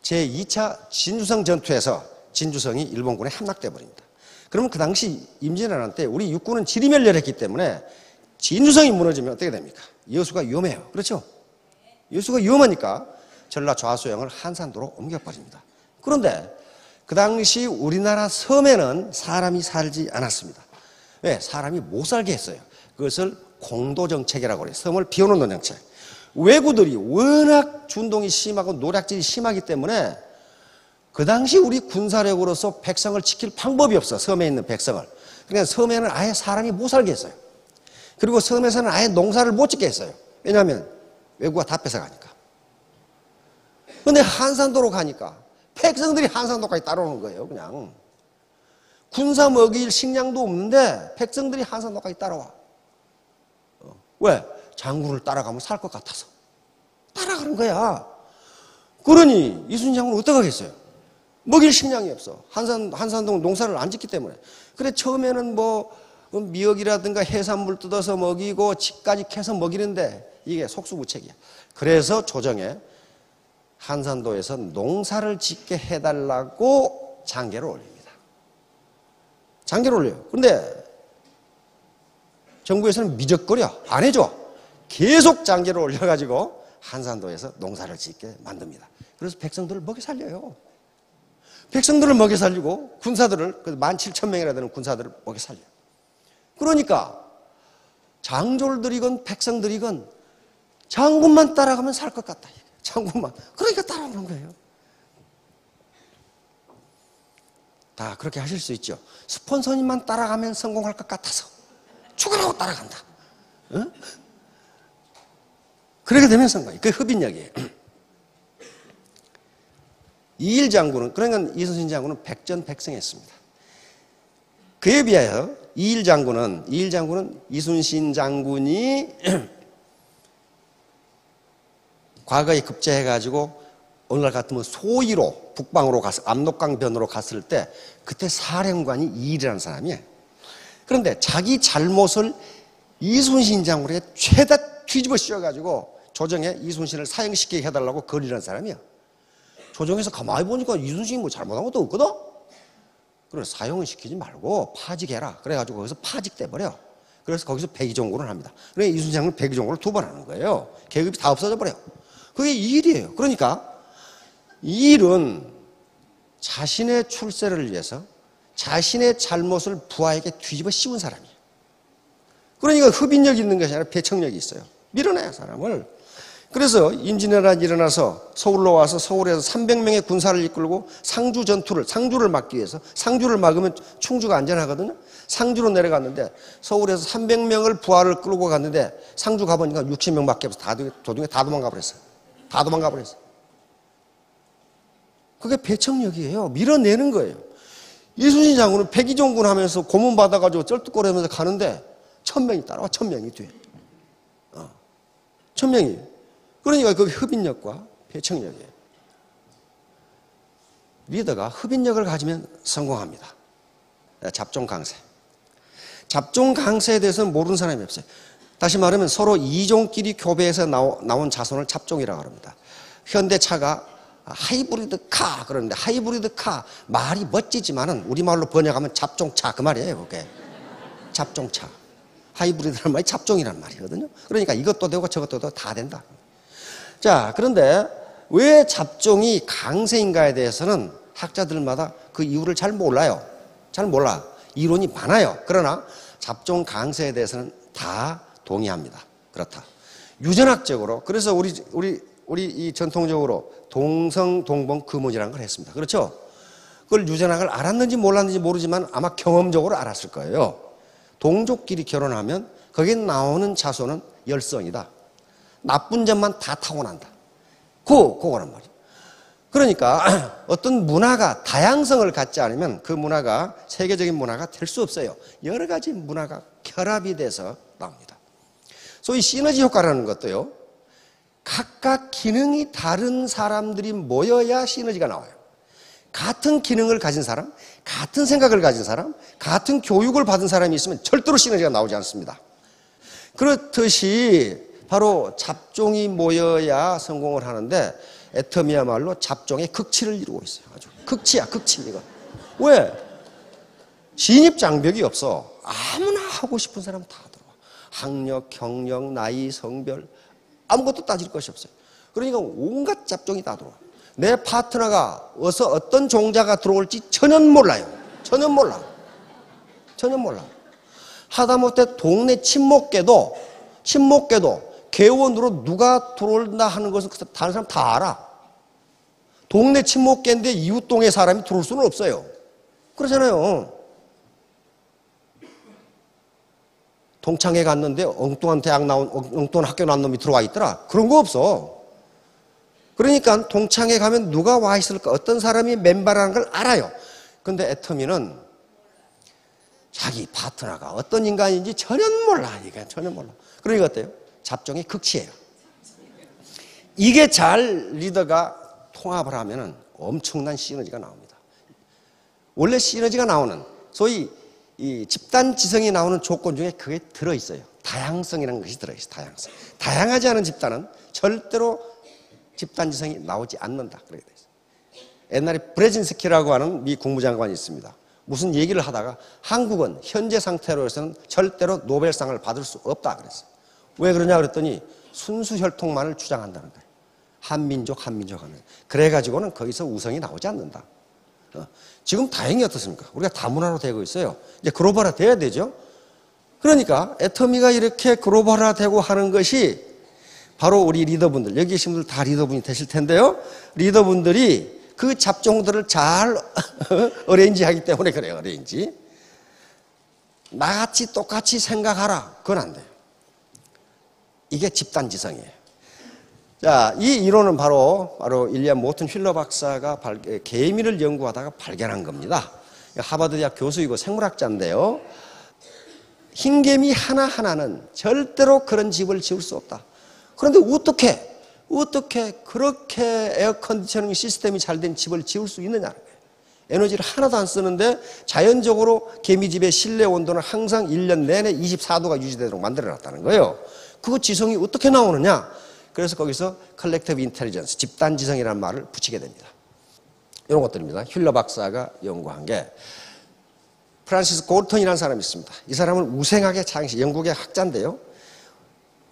제2차 진주성 전투에서 진주성이 일본군에 함락돼 버립니다. 그러면 그 당시 임진왜란 때 우리 육군은 지리멸렬했기 때문에 진주성이 무너지면 어떻게 됩니까? 여수가 위험해요. 그렇죠? 여수가 위험하니까 전라 좌수영을 한산도로 옮겨버립니다. 그런데 그 당시 우리나라 섬에는 사람이 살지 않았습니다. 왜? 사람이 못 살게 했어요. 그것을 공도정책이라고 그래요. 섬을 비워놓는 정책. 왜구들이 워낙 준동이 심하고 노략질이 심하기 때문에 그 당시 우리 군사력으로서 백성을 지킬 방법이 없어. 섬에 있는 백성을. 그러니까 섬에는 아예 사람이 못 살게 했어요. 그리고 섬에서는 아예 농사를 못 짓게 했어요. 왜냐하면 외구가 다 뺏어가니까. 그런데 한산도로 가니까 백성들이 한산도까지 따라오는 거예요. 그냥 군사 먹일 식량도 없는데 백성들이 한산도까지 따라와. 왜? 장군을 따라가면 살 것 같아서 따라가는 거야. 그러니 이순신 장군은 어떡하겠어요? 먹일 식량이 없어. 한산동 농사를 안 짓기 때문에. 그래 처음에는 뭐 미역이라든가 해산물 뜯어서 먹이고 집까지 캐서 먹이는데 이게 속수무책이야. 그래서 조정에 한산도에서 농사를 짓게 해달라고 장계를 올립니다. 장계를 올려요. 그런데 정부에서는 미적거려. 안 해줘. 계속 장계를 올려가지고 한산도에서 농사를 짓게 만듭니다. 그래서 백성들을 먹여 살려요. 백성들을 먹여 살리고 군사들을 17,000명이나 되는 군사들을 먹여 살려요. 그러니까 장졸들이건 백성들이건 장군만 따라가면 살 것 같다. 장군만. 그러니까 따라오는 거예요. 다 그렇게 하실 수 있죠. 스폰서님만 따라가면 성공할 것 같아서 죽으라고 따라간다. 응? 그렇게 되면 성공이에요. 그게 흡인력이에요. 이일 장군은, 그러니까 이순신 장군은 백전백승했습니다. 그에 비하여 이일 장군은 이순신 장군이 과거에 급제해가지고 어느 날 같으면 소위로 북방으로 가서 압록강 변으로 갔을 때 그때 사령관이 이일이라는 사람이에요. 그런데 자기 잘못을 이순신 장군에게 최다 뒤집어 씌워가지고 조정에 이순신을 사형시키게 해달라고 건의하는 사람이야. 조정에서 가만히 보니까 이순신이 뭐 잘못한 것도 없거든? 그래서 사형은 시키지 말고 파직해라. 그래가지고 거기서 파직돼버려. 그래서 거기서 백의종군을 합니다. 그러니까 이순신 장군은 백의종군을 2번 하는 거예요. 계급이 다 없어져 버려. 그게 이일이에요. 그러니까 이일은 자신의 출세를 위해서 자신의 잘못을 부하에게 뒤집어 씌운 사람이에요. 그러니까 흡인력이 있는 것이 아니라 배척력이 있어요. 밀어내요, 사람을. 그래서 임진왜란이 일어나서 서울로 와서 서울에서 300명의 군사를 이끌고 상주를 막기 위해서, 상주를 막으면 충주가 안전하거든요. 상주로 내려갔는데 서울에서 300명을 부하를 끌고 갔는데 상주 가보니까 60명밖에 없어. 도중에 다 도망가 버렸어요. 다 도망가 버렸어요. 그게 배척력이에요. 밀어내는 거예요. 이순신 장군은 백의종군 하면서 고문 받아가지고 쩔뚝거리면서 가는데 1000명이 따라와. 1000명이 뒤에. 1000명이. 그러니까 그게 흡인력과 배척력이에요. 리더가 흡인력을 가지면 성공합니다. 잡종강세. 잡종강세에 대해서는 모르는 사람이 없어요. 다시 말하면 서로 이종끼리 교배해서 나온 자손을 잡종이라고 합니다. 현대차가 하이브리드 카 그러는데 하이브리드 카 말이 멋지지만은 우리말로 번역하면 잡종차 그 말이에요. 그게 잡종차. 하이브리드란 말이 잡종이란 말이거든요. 그러니까 이것도 되고 저것도 되고 다 된다. 자, 그런데 왜 잡종이 강세인가에 대해서는 학자들마다 그 이유를 잘 몰라요. 잘 몰라. 이론이 많아요. 그러나 잡종 강세에 대해서는 다 동의합니다. 그렇다. 유전학적으로 그래서 우리 이 전통적으로 동성 동본 금혼이라는 걸 했습니다. 그렇죠? 그걸 유전학을 알았는지 몰랐는지 모르지만 아마 경험적으로 알았을 거예요. 동족끼리 결혼하면 거기에 나오는 자손은 열성이다. 나쁜 점만 다 타고난다. 그거란 말이에요. 그러니까 어떤 문화가 다양성을 갖지 않으면 그 문화가 세계적인 문화가 될 수 없어요. 여러 가지 문화가 결합이 돼서 나옵니다. 소위 시너지 효과라는 것도요. 각각 기능이 다른 사람들이 모여야 시너지가 나와요. 같은 기능을 가진 사람, 같은 생각을 가진 사람, 같은 교육을 받은 사람이 있으면 절대로 시너지가 나오지 않습니다. 그렇듯이 바로 잡종이 모여야 성공을 하는데 애텀이야말로 잡종의 극치를 이루고 있어요. 아주 극치야, 극치 이거. 왜? 진입 장벽이 없어. 아무나 하고 싶은 사람 다 들어와. 학력, 경력, 나이, 성별 아무것도 따질 것이 없어요. 그러니까 온갖 잡종이 다 들어와. 내 파트너가 어떤 종자가 들어올지 전혀 몰라요. 전혀 몰라. 전혀 몰라. 하다못해 동네 친목계도 개원으로 누가 들어온다 하는 것은 다른 사람 다 알아. 동네 친목계인데 이웃동에 사람이 들어올 수는 없어요. 그러잖아요. 동창회 갔는데 엉뚱한 엉뚱한 학교 나온 놈이 들어와 있더라. 그런 거 없어. 그러니까 동창회 가면 누가 와 있을까? 어떤 사람이 멤버라는 걸 알아요. 근데 애터미는 자기 파트너가 어떤 인간인지 전혀 몰라. 이게 전혀 몰라. 그러니까 어때요? 잡종의 극치예요. 이게 잘 리더가 통합을 하면은 엄청난 시너지가 나옵니다. 원래 시너지가 나오는 소위 이 집단 지성이 나오는 조건 중에 그게 들어있어요. 다양성이라는 것이 들어있어요. 다양성. 다양하지 않은 집단은 절대로 집단 지성이 나오지 않는다. 그렇게 돼 있어요. 옛날에 브레진스키라고 하는 미 국무장관이 있습니다. 무슨 얘기를 하다가 한국은 현재 상태로서는 절대로 노벨상을 받을 수 없다 그랬어요. 왜 그러냐 그랬더니 순수 혈통만을 주장한다는 거예요. 한민족 하는. 그래가지고는 거기서 우성이 나오지 않는다. 지금 다행히 어떻습니까? 우리가 다문화로 되고 있어요. 이제 글로벌화 돼야 되죠. 그러니까 애터미가 이렇게 글로벌화 되고 하는 것이 바로 우리 리더분들, 여기 계신 분들 다 리더분이 되실 텐데요. 리더분들이 그 잡종들을 잘 어레인지하기 때문에 그래요. 어레인지. 나같이 똑같이 생각하라. 그건 안 돼요. 이게 집단지성이에요. 자, 이 이론은 바로 일리안 모튼 휠러 박사가 개미를 연구하다가 발견한 겁니다. 하버드 대학 교수이고 생물학자인데요. 흰개미 하나하나는 절대로 그런 집을 지을 수 없다. 그런데 어떻게 그렇게 에어컨디셔닝 시스템이 잘 된 집을 지을 수 있느냐는 거예요. 에너지를 하나도 안 쓰는데 자연적으로 개미집의 실내 온도는 항상 1년 내내 24도가 유지되도록 만들어놨다는 거예요. 그 지성이 어떻게 나오느냐? 그래서 거기서 컬렉티브 인텔리전스, 집단지성이라는 말을 붙이게 됩니다. 이런 것들입니다. 휠러 박사가 연구한 게 프란시스 골턴이라는 사람이 있습니다. 이 사람은 우생학의 창시, 영국의 학자인데요.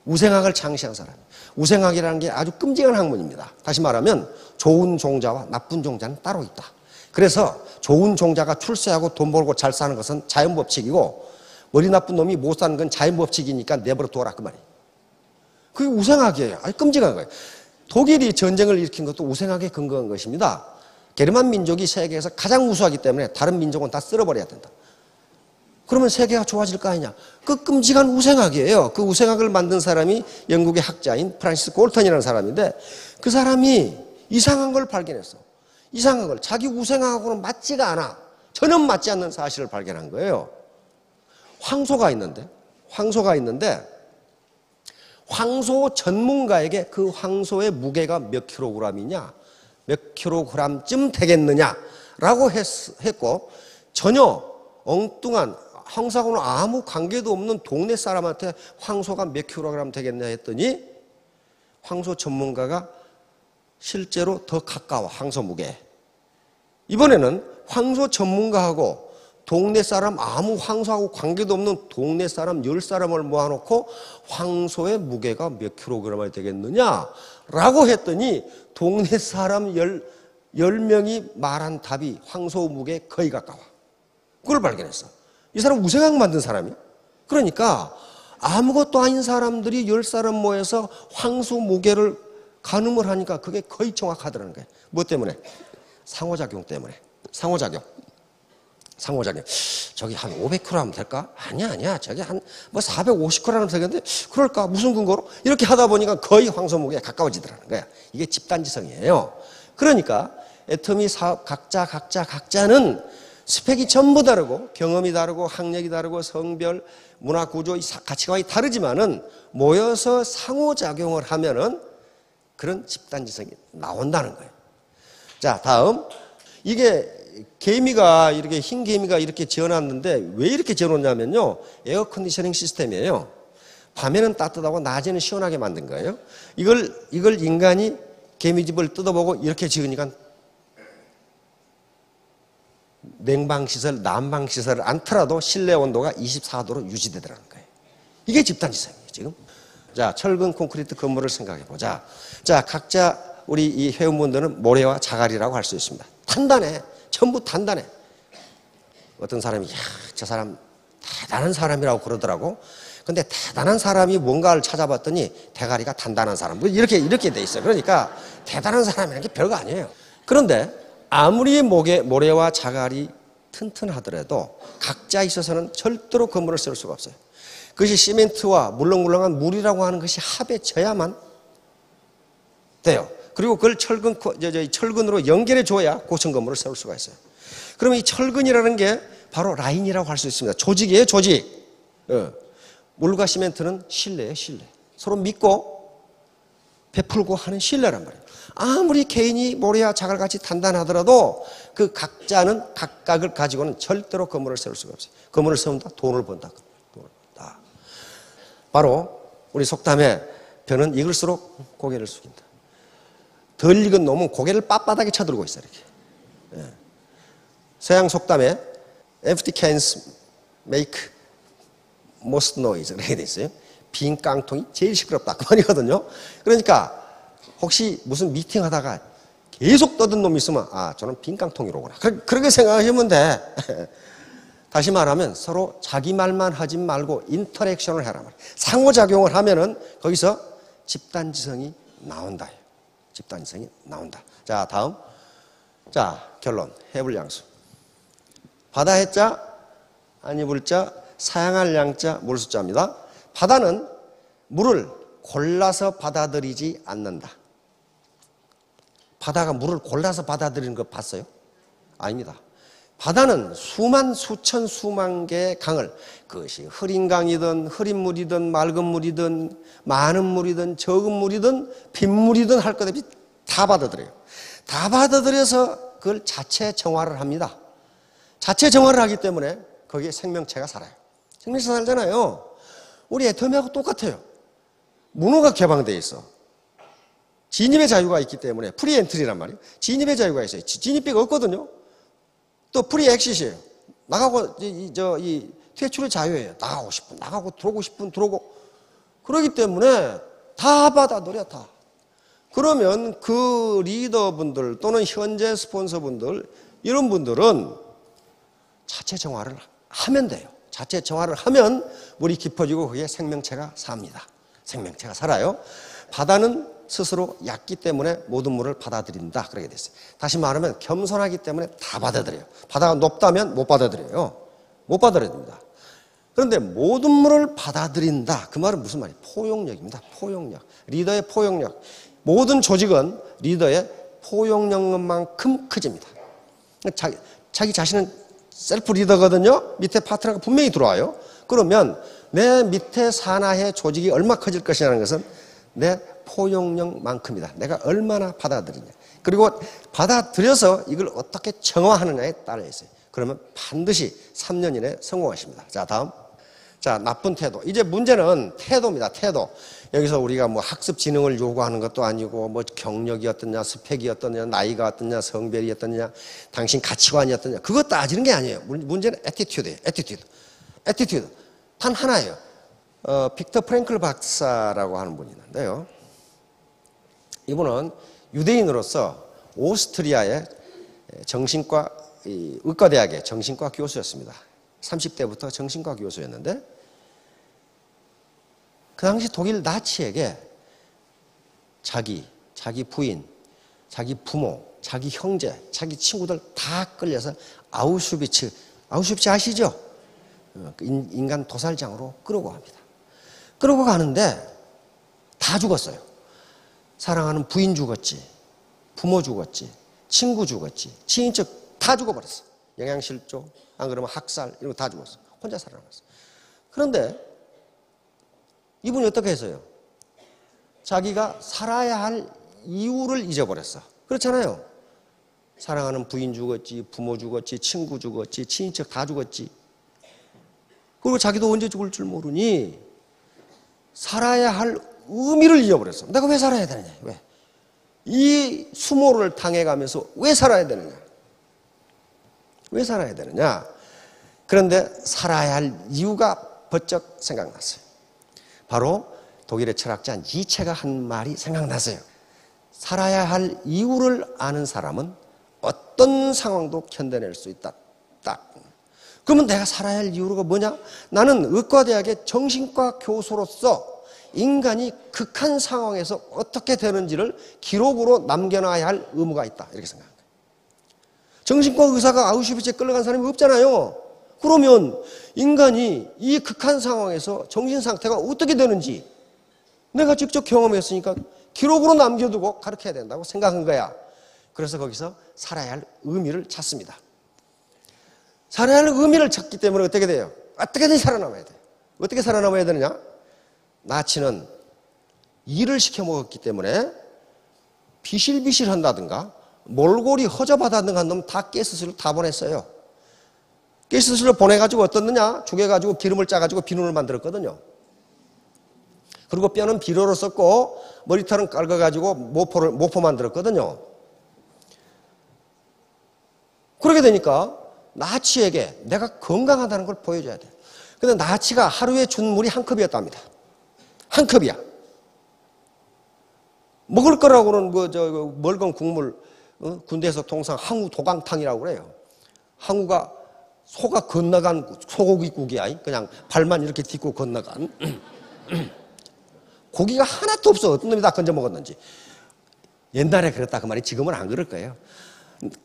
우생학을 창시한 사람. 우생학이라는 게 아주 끔찍한 학문입니다. 다시 말하면 좋은 종자와 나쁜 종자는 따로 있다. 그래서 좋은 종자가 출세하고 돈 벌고 잘 사는 것은 자연법칙이고 머리 나쁜 놈이 못 사는 건 자연법칙이니까 내버려 둬라 그 말이에요. 그게 우생학이에요. 아주 끔찍한 거예요. 독일이 전쟁을 일으킨 것도 우생학에 근거한 것입니다. 게르만 민족이 세계에서 가장 우수하기 때문에 다른 민족은 다 쓸어버려야 된다. 그러면 세계가 좋아질 거 아니냐. 그 끔찍한 우생학이에요. 그 우생학을 만든 사람이 영국의 학자인 프란시스 골턴이라는 사람인데 그 사람이 이상한 걸 발견했어. 이상한 걸. 자기 우생학하고는 맞지가 않아. 전혀 맞지 않는 사실을 발견한 거예요. 황소가 있는데 황소 전문가에게 그 황소의 무게가 몇 킬로그램이냐, 몇 킬로그램쯤 되겠느냐라고 했고 전혀 엉뚱한 황소하고는 아무 관계도 없는 동네 사람한테 황소가 몇 킬로그램 되겠냐 했더니 황소 전문가가 실제로 더 가까워, 황소 무게. 이번에는 황소 전문가하고 동네 사람, 아무 황소하고 관계도 없는 동네 사람 10사람을 모아놓고 황소의 무게가 몇 킬로그램이 되겠느냐라고 했더니 동네 사람 10명이 말한 답이 황소 무게에 거의 가까워. 그걸 발견했어. 이 사람 우생학 만든 사람이야. 그러니까 아무것도 아닌 사람들이 10사람 모여서 황소 무게를 가늠을 하니까 그게 거의 정확하더라는 거예요. 뭐 때문에? 상호작용 때문에. 상호작용. 저기 한 500kg 하면 될까? 아니야. 저기 한 450kg 하면 되겠는데 그럴까? 무슨 근거로? 이렇게 하다 보니까 거의 황소 무게에 가까워지더라는 거야. 이게 집단지성이에요. 그러니까 애터미 사업 각자는 스펙이 전부 다르고 경험이 다르고 학력이 다르고 성별, 문화 구조, 가치관이 다르지만은 모여서 상호작용을 하면은 그런 집단지성이 나온다는 거예요. 자, 다음. 이게 개미가 이렇게 흰 개미가 이렇게 지어놨는데 왜 이렇게 지어놓냐면요. 에어컨디셔닝 시스템이에요. 밤에는 따뜻하고 낮에는 시원하게 만든 거예요. 이걸 인간이 개미집을 뜯어보고 이렇게 지으니까 냉방시설, 난방시설을 안 틀어도 실내 온도가 24도로 유지되더라는 거예요. 이게 집단지성이에요, 지금. 자, 철근 콘크리트 건물을 생각해 보자. 자, 각자 우리 이 회원분들은 모래와 자갈이라고 할 수 있습니다. 단단해. 전부 단단해. 어떤 사람이, 저 사람 대단한 사람이라고 그러더라고. 근데 대단한 사람이 뭔가를 찾아봤더니 대가리가 단단한 사람. 이렇게 돼 있어요. 그러니까 대단한 사람이라는 게 별거 아니에요. 그런데 아무리 모래와 자갈이 튼튼하더라도 각자 있어서는 절대로 건물을 세울 수가 없어요. 그것이 시멘트와 물렁물렁한 물이라고 하는 것이 합해져야만 돼요. 그리고 그걸 철근으로 연결해 줘야 고층 건물을 세울 수가 있어요. 그러면 이 철근이라는 게 바로 라인이라고 할 수 있습니다. 조직이에요, 조직. 물과 시멘트는 신뢰예요, 신뢰. 서로 믿고 베풀고 하는 신뢰란 말이에요. 아무리 개인이 모래와 자갈같이 단단하더라도 그 각자는 각각을 가지고는 절대로 건물을 세울 수가 없어요. 건물을 세운다? 돈을 번다. 바로 우리 속담에 벼는 익을수록 고개를 숙인다. 덜 익은 놈은 고개를 빳빳하게 쳐들고 있어요. 이렇게. 서양 속담에 empty cans make most noise 이렇게 돼 있어요. 빈 깡통이 제일 시끄럽다 그 말이거든요. 그러니까 혹시 무슨 미팅 하다가 계속 떠든 놈이 있으면 아 저는 빈 깡통이로구나 그렇게 생각하시면 돼. 다시 말하면 서로 자기 말만 하지 말고 인터랙션을 해라 말이에요. 상호작용을 하면은 거기서 집단지성이 나온다. 집단지성이 나온다. 자 다음. 자 결론 해불량수. 바다 해자 아니불자 사양할 양자 물숫자입니다. 바다는 물을 골라서 받아들이지 않는다. 바다가 물을 골라서 받아들이는 거 봤어요? 아닙니다. 바다는 수만 수천 수만 개의 강을 그것이 흐린 강이든 흐린 물이든 맑은 물이든 많은 물이든 적은 물이든 빗물이든 할 것 없이 다 받아들여요. 다 받아들여서 그걸 자체 정화를 합니다. 자체 정화를 하기 때문에 거기에 생명체가 살아요. 생명체가 살잖아요. 우리 애터미하고 똑같아요. 문호가 개방되어 있어. 진입의 자유가 있기 때문에 프리 엔트리란 말이에요. 진입의 자유가 있어요. 진입비가 없거든요. 또 프리 엑시트예요. 나가고 이 퇴출의 자유예요. 나가고 싶은 나가고 들어오고 싶은 들어오고. 그렇기 때문에 다 받아들여 다. 그러면 그 리더분들 또는 현재 스폰서분들 이런 분들은 자체 정화를 하면 돼요. 자체 정화를 하면 물이 깊어지고 거기에 생명체가 삽니다. 생명체가 살아요. 바다는 스스로 얕기 때문에 모든 물을 받아들인다. 그렇게 됐어요. 다시 말하면 겸손하기 때문에 다 받아들여요. 바다가 높다면 못 받아들여요. 못 받아들입니다. 그런데 모든 물을 받아들인다. 그 말은 무슨 말이에요? 포용력입니다. 포용력. 리더의 포용력. 모든 조직은 리더의 포용력만큼 커집니다. 자기 자신은 셀프 리더거든요. 밑에 파트너가 분명히 들어와요. 그러면 내 밑에 산하의 조직이 얼마 커질 것이라는 것은 내 포용력만큼이다. 내가 얼마나 받아들이냐. 그리고 받아들여서 이걸 어떻게 정화하느냐에 따라 있어요. 그러면 반드시 3년 이내에 성공하십니다. 자, 다음. 자, 나쁜 태도. 이제 문제는 태도입니다. 태도. 여기서 우리가 뭐 학습 지능을 요구하는 것도 아니고 뭐 경력이 어떠냐, 스펙이 어떠냐, 나이가 어떠냐, 성별이 어떠냐, 당신 가치관이 어떠냐. 그거 따지는 게 아니에요. 문제는 애티튜드예요. 애티튜드. 단 하나예요. 빅터 프랭클 박사라고 하는 분이 있는데요. 이분은 유대인으로서 오스트리아의 정신과, 의과대학의 정신과 교수였습니다. 30대부터 정신과 교수였는데 그 당시 독일 나치에게 자기 부인, 자기 부모, 자기 형제, 자기 친구들 다 끌려서 아우슈비츠 아시죠? 인간 도살장으로 끌고 갑니다. 끌고 가는데 다 죽었어요. 사랑하는 부인 죽었지, 부모 죽었지, 친구 죽었지, 친인척 다 죽어버렸어. 영양실조, 안 그러면 학살 이런 거 다 죽었어. 혼자 살아남았어. 그런데 이분이 어떻게 했어요? 자기가 살아야 할 이유를 잊어버렸어. 그렇잖아요. 사랑하는 부인 죽었지, 부모 죽었지, 친구 죽었지, 친인척 다 죽었지. 그리고 자기도 언제 죽을 줄 모르니 살아야 할 의미를 잊어버렸어. 내가 왜 살아야 되느냐? 왜? 이 수모를 당해가면서 왜 살아야 되느냐? 왜 살아야 되느냐? 그런데 살아야 할 이유가 번쩍 생각났어요. 바로 독일의 철학자 니체가 한 말이 생각났어요. 살아야 할 이유를 아는 사람은 어떤 상황도 견뎌낼 수 있다. 딱. 그러면 내가 살아야 할 이유가 뭐냐? 나는 의과대학의 정신과 교수로서 인간이 극한 상황에서 어떻게 되는지를 기록으로 남겨놔야 할 의무가 있다. 이렇게 생각합니다. 정신과 의사가 아우슈비츠에 끌려간 사람이 없잖아요. 그러면 인간이 이 극한 상황에서 정신 상태가 어떻게 되는지 내가 직접 경험했으니까 기록으로 남겨두고 가르쳐야 된다고 생각한 거야. 그래서 거기서 살아야 할 의미를 찾습니다. 살아야 할 의미를 찾기 때문에 어떻게 돼요? 어떻게든 살아남아야 돼요. 어떻게 살아남아야 되느냐? 나치는 일을 시켜 먹었기 때문에 비실비실 한다든가 몰골이 허접하다든가 한 놈 다 가스실로 다 보냈어요. 가스실로 보내가지고 어떻느냐? 죽여가지고 기름을 짜가지고 비누를 만들었거든요. 그리고 뼈는 비료로 썼고 머리털은 깔아가지고 모포 만들었거든요. 그렇게 되니까 나치에게 내가 건강하다는 걸 보여줘야 돼. 근데 나치가 하루에 준 물이 한 컵이었답니다. 한 컵이야. 먹을 거라고는 멀건 국물, 군대에서 통상 항우 도강탕이라고 그래요. 항우가 소가 건너간 소고기국이야. 그냥 발만 이렇게 딛고 건너간. 고기가 하나도 없어. 어떤 놈이 다 건져 먹었는지. 옛날에 그랬다 그 말이 지금은 안 그럴 거예요.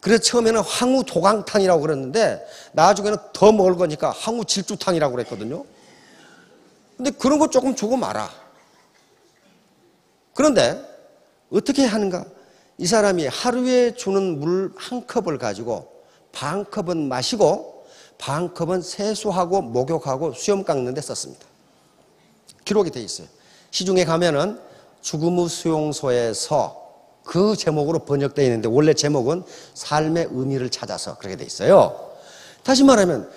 그래서 처음에는 항우 도강탕이라고 그랬는데 나중에는 더 먹을 거니까 항우 질주탕이라고 그랬거든요. 근데 그런 거 조금 주고 말아. 그런데 어떻게 하는가? 이 사람이 하루에 주는 물 한 컵을 가지고 반 컵은 마시고 반 컵은 세수하고 목욕하고 수염 깎는 데 썼습니다. 기록이 돼 있어요. 시중에 가면은 죽음 후 수용소에서 그 제목으로 번역되어 있는데 원래 제목은 삶의 의미를 찾아서 그렇게 돼 있어요. 다시 말하면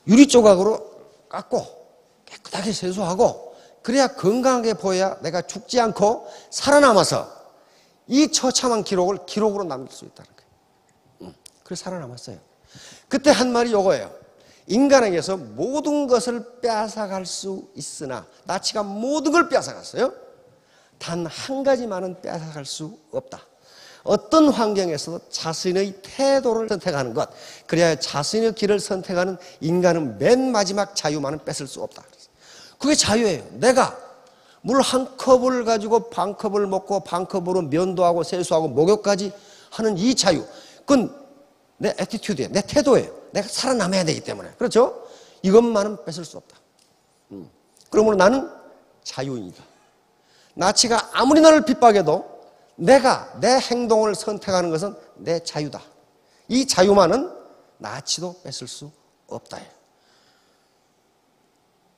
유리 조각으로 깎고 깨끗하게 세수하고 그래야 건강하게 보여야 내가 죽지 않고 살아남아서 이 처참한 기록을 기록으로 남길 수 있다는 거예요. 그래서 살아남았어요. 그때 한 말이 요거예요. 인간에게서 모든 것을 빼앗아갈 수 있으나 나치가 모든 걸 빼앗아갔어요. 단 한 가지만은 빼앗아갈 수 없다. 어떤 환경에서도 자신의 태도를 선택하는 것, 그래야 자신의 길을 선택하는 인간은 맨 마지막 자유만은 뺏을 수 없다. 그게 자유예요. 내가 물 한 컵을 가지고 반 컵을 먹고 반 컵으로 면도 하고 세수하고 목욕까지 하는 이 자유, 그건 내 애티튜드예요. 내 태도예요. 내가 살아남아야 되기 때문에. 그렇죠? 이것만은 뺏을 수 없다. 그러므로 나는 자유인이다. 나치가 아무리 나를 핍박해도 내가 내 행동을 선택하는 것은 내 자유다. 이 자유만은 나치도 뺏을 수 없다.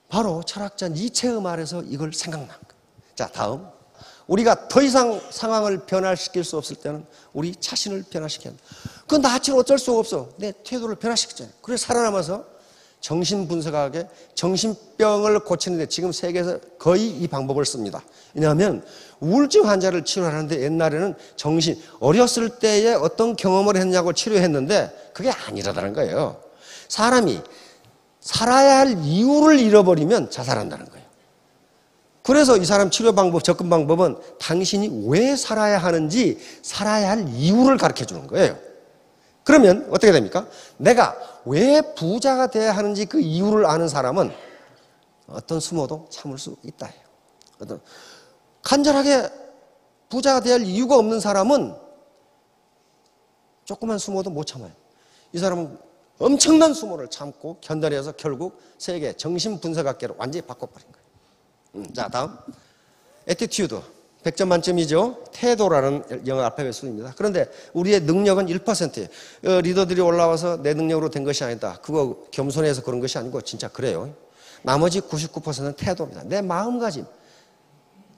바로 철학자 니체의 말에서 이걸 생각난 거예요. 자, 다음. 우리가 더 이상 상황을 변화시킬 수 없을 때는 우리 자신을 변화시켜야 한다. 그 나치는 어쩔 수가 없어. 내 태도를 변화시키잖아요. 그래서 살아남아서 정신분석학에 정신병을 고치는데 지금 세계에서 거의 이 방법을 씁니다. 왜냐하면 우울증 환자를 치료하는데 옛날에는 어렸을 때에 어떤 경험을 했냐고 치료했는데 그게 아니라는 거예요. 사람이 살아야 할 이유를 잃어버리면 자살한다는 거예요. 그래서 이 사람 치료 방법, 접근 방법은 당신이 왜 살아야 하는지 살아야 할 이유를 가르쳐 주는 거예요. 그러면 어떻게 됩니까? 내가 왜 부자가 돼야 하는지 그 이유를 아는 사람은 어떤 수모도 참을 수 있다 해요. 어떤 간절하게 부자가 돼야 할 이유가 없는 사람은 조그만 수모도 못 참아요. 이 사람은 엄청난 수모를 참고 견뎌내서 결국 세계 정신분석학계로 완전히 바꿔버린 거예요. 자, 다음. 애티튜드. 100점 만점이죠. 태도라는 영어 알파벳 순입니다. 그런데 우리의 능력은 1%예요. 리더들이 올라와서 내 능력으로 된 것이 아니다. 그거 겸손해서 그런 것이 아니고 진짜 그래요. 나머지 99%는 태도입니다. 내 마음가짐.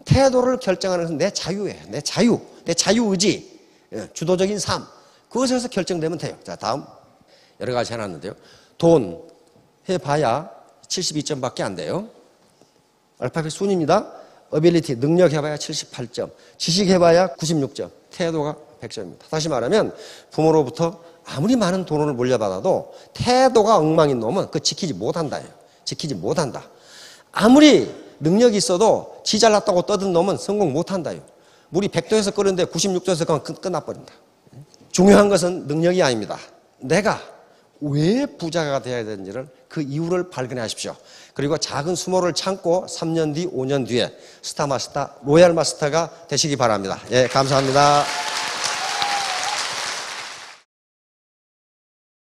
태도를 결정하는 것은 내 자유예요. 내 자유. 내 자유의지. 주도적인 삶. 그것에서 결정되면 돼요. 자, 다음. 여러 가지 해놨는데요. 돈 해봐야 72점밖에 안 돼요. 알파벳 순입니다. 어빌리티, 능력 해봐야 78점, 지식 해봐야 96점, 태도가 100점입니다. 다시 말하면 부모로부터 아무리 많은 돈을 물려받아도 태도가 엉망인 놈은 그거 지키지 못한다예요. 지키지 못한다. 아무리 능력이 있어도 지 잘났다고 떠든 놈은 성공 못한다요. 물이 100도에서 끓는데 96도에서 끝나버린다. 중요한 것은 능력이 아닙니다. 내가 왜 부자가 되어야 되는지를 그 이유를 발견하십시오. 그리고 작은 수모를 참고 3년 뒤, 5년 뒤에 스타마스터, 로얄 마스터가 되시기 바랍니다. 예, 감사합니다.